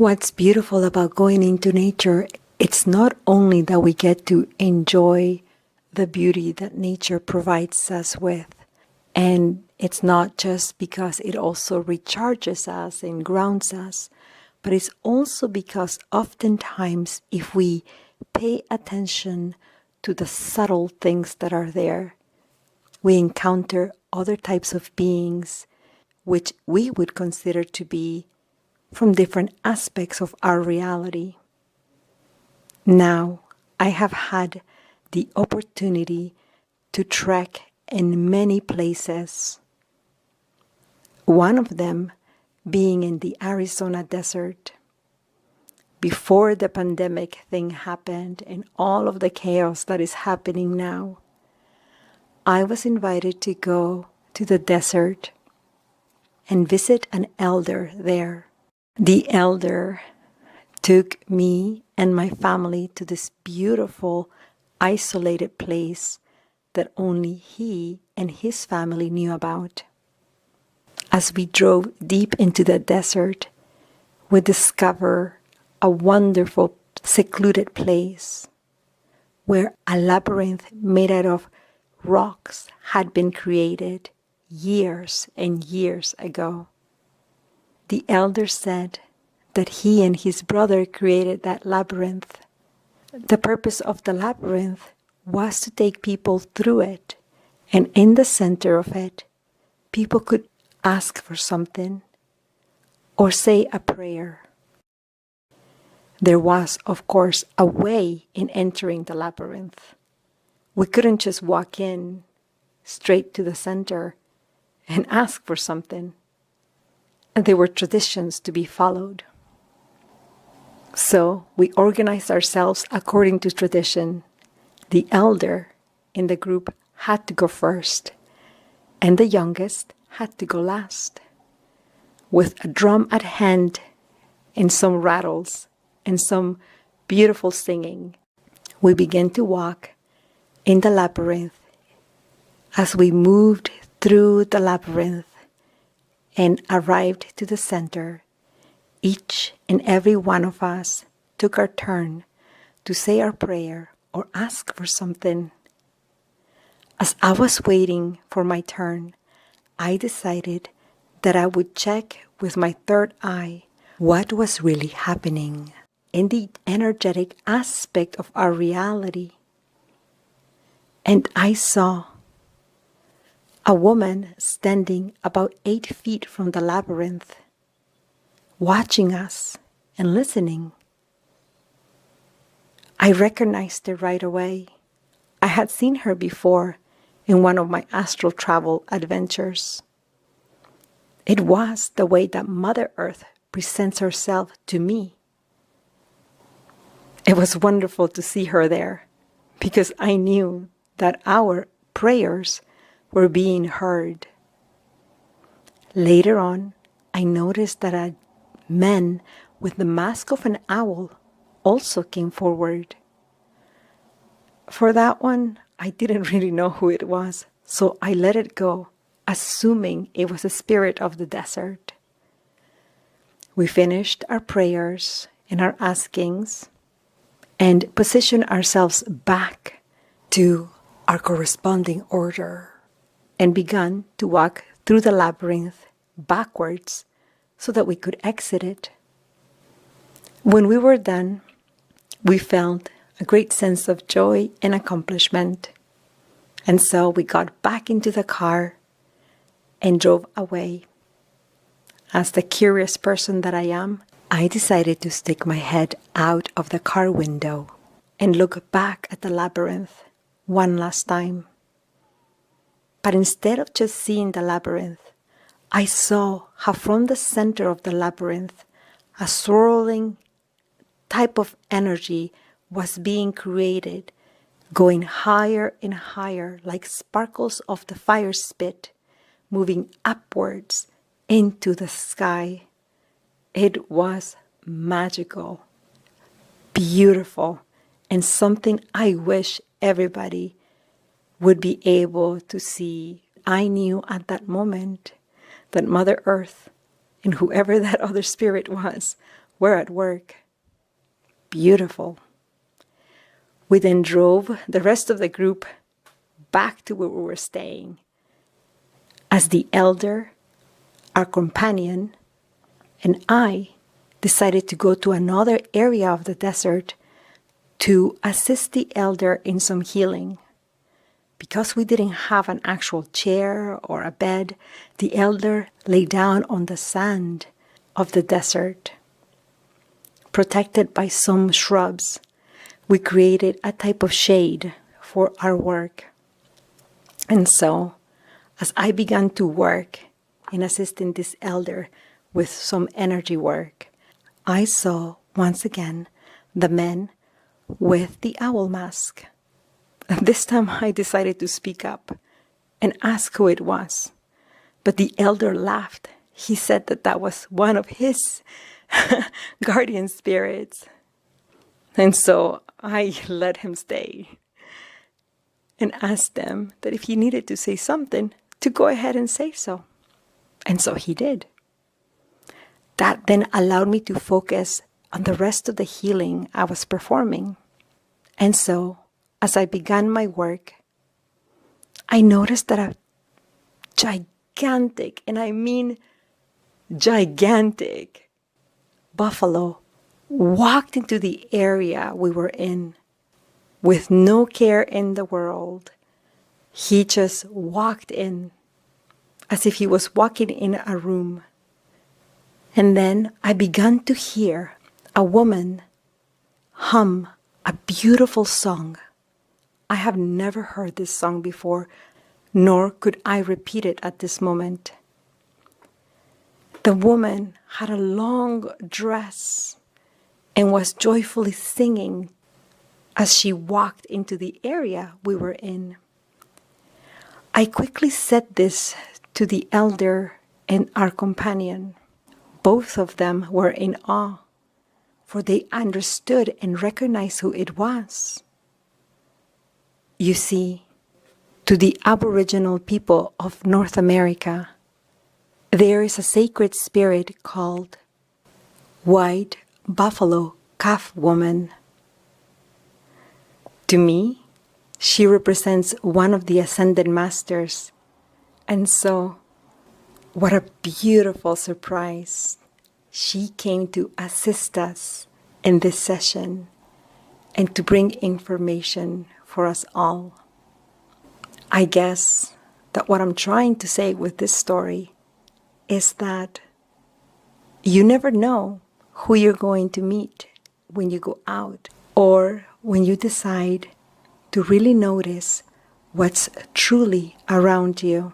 What's beautiful about going into nature, it's not only that we get to enjoy the beauty that nature provides us with, and it's not just because it also recharges us and grounds us, but it's also because oftentimes if we pay attention to the subtle things that are there, we encounter other types of beings which we would consider to be from different aspects of our reality. Now, I have had the opportunity to trek in many places. One of them being in the Arizona desert. Before the pandemic thing happened and all of the chaos that is happening now, I was invited to go to the desert and visit an elder there. The elder took me and my family to this beautiful, isolated place that only he and his family knew about. As we drove deep into the desert, we discovered a wonderful, secluded place where a labyrinth made out of rocks had been created years and years ago. The elder said that he and his brother created that labyrinth. The purpose of the labyrinth was to take people through it, and in the center of it, people could ask for something or say a prayer. There was, of course, a way in entering the labyrinth. We couldn't just walk in straight to the center and ask for something. There were traditions to be followed. So we organized ourselves according to tradition. The elder in the group had to go first, and the youngest had to go last. With a drum at hand and some rattles and some beautiful singing, we began to walk in the labyrinth. As we moved through the labyrinth and arrived to the center, each and every one of us took our turn to say our prayer or ask for something. As I was waiting for my turn, I decided that I would check with my third eye what was really happening in the energetic aspect of our reality. And I saw a woman standing about 8 feet from the labyrinth, watching us and listening. I recognized her right away. I had seen her before in one of my astral travel adventures. It was the way that Mother Earth presents herself to me. It was wonderful to see her there because I knew that our prayers were being heard. Later on, I noticed that a man with the mask of an owl also came forward. For that one, I didn't really know who it was, so I let it go, assuming it was a spirit of the desert. We finished our prayers and our askings and positioned ourselves back to our corresponding order and began to walk through the labyrinth backwards so that we could exit it. When we were done, we felt a great sense of joy and accomplishment. And so we got back into the car and drove away. As the curious person that I am, I decided to stick my head out of the car window and look back at the labyrinth one last time. But instead of just seeing the labyrinth, I saw how from the center of the labyrinth, a swirling type of energy was being created, going higher and higher like sparkles of the fire spit, moving upwards into the sky. It was magical, beautiful, and something I wish everybody would be able to see. I knew at that moment that Mother Earth and whoever that other spirit was were at work. Beautiful. We then drove the rest of the group back to where we were staying, as the elder, our companion, and I decided to go to another area of the desert to assist the elder in some healing. Because we didn't have an actual chair or a bed, the elder lay down on the sand of the desert. Protected by some shrubs, we created a type of shade for our work. And so, as I began to work in assisting this elder with some energy work, I saw once again the men with the owl mask. This time I decided to speak up and ask who it was. But the elder laughed. He said that that was one of his guardian spirits. And so I let him stay and asked them that if he needed to say something, to go ahead and say so. And so he did. That then allowed me to focus on the rest of the healing I was performing. And so, as I began my work, I noticed that a gigantic, and I mean gigantic, buffalo walked into the area we were in with no care in the world. He just walked in as if he was walking in a room. And then I began to hear a woman hum a beautiful song. I have never heard this song before, nor could I repeat it at this moment. The woman had a long dress and was joyfully singing as she walked into the area we were in. I quickly said this to the elder and our companion. Both of them were in awe, for they understood and recognized who it was. You see, to the Aboriginal people of North America, there is a sacred spirit called White Buffalo Calf Woman. To me, she represents one of the Ascended Masters. And so, what a beautiful surprise. She came to assist us in this session and to bring information for us all. I guess that what I'm trying to say with this story is that you never know who you're going to meet when you go out, or when you decide to really notice what's truly around you.